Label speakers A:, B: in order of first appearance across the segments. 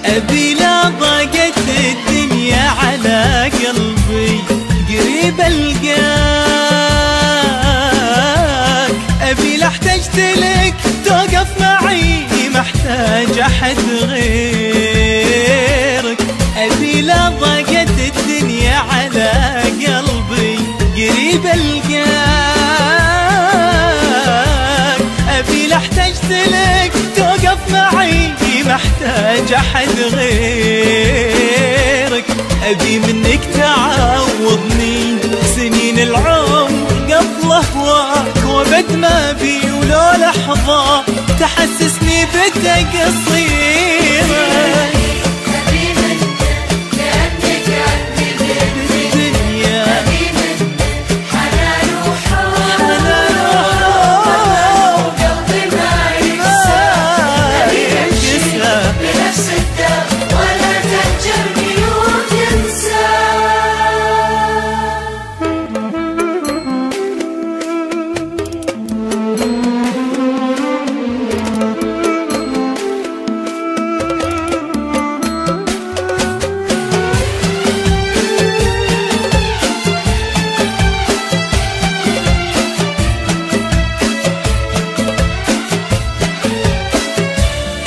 A: أبي لا ضاقت الدنيا على قلبي قريب ألقاك. أبي لا احتجت لك توقف معي محتاج أحد غيرك. أبي لا ضاقت الدنيا على قلبي قريب ألقاك. أبي لا احتجت لك توقف معي محتاج أحد غيرك. أبي منك تعوضني سنين العمر قبل هواك وبد ما بي ولو لحظة تحسسني بتقصيرك.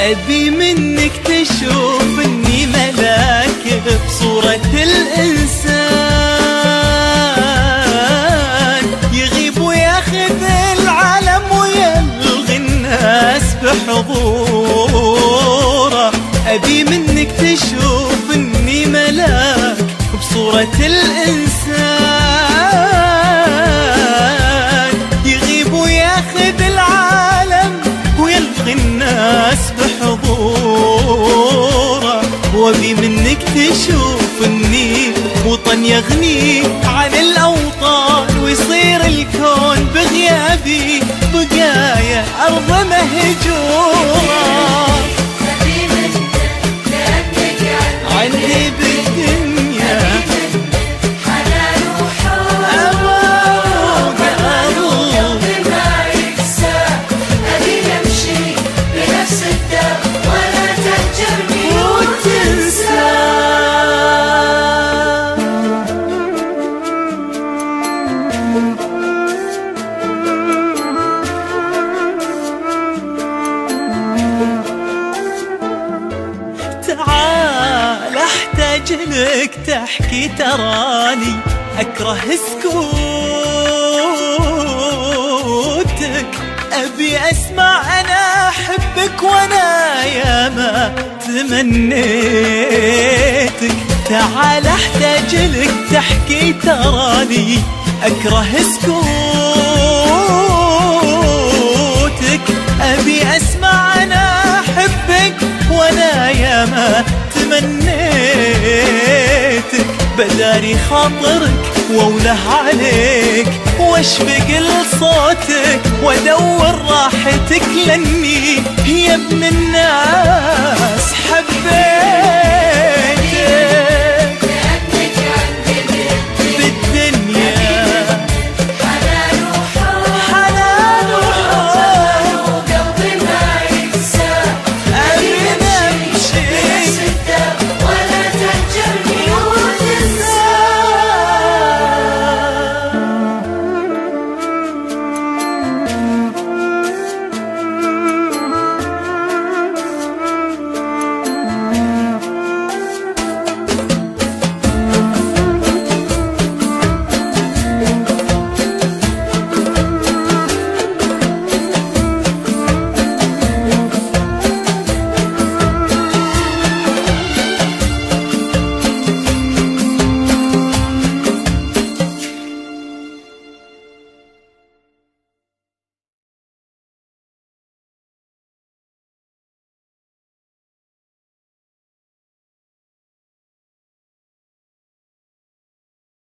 A: أبي منك تشوف إني ملاك بصورة الإنسان يغيب وياخذ العالم ويلغي الناس بحضوره. أبي منك تشوف إني ملاك بصورة الإنسان يغيب وياخذ العالم ويلغي الناس بحضوره. وابي منك تشوف اني وطن يغني عن الاوطان ويصير الكون بغيابي بقايا ارض مهجوره. عندي بالدنيا حنان وحب قلبي ما يقسى. أبي نمشي بنفس الدرب ولا تهجرني وتنسى. تعال احتاج لك تحكي تراني اكره سكوتك. ابي اسمع انا احبك وانا ياما تمنيتك. تعال احتاج لك تحكي تراني اكره سكوتك. ابي اسمع انا احبك وانا ياما تمنيتك. بداري خاطرك ووله عليك واشفق لصوتك وادور راحتك لاني يا ابن الناس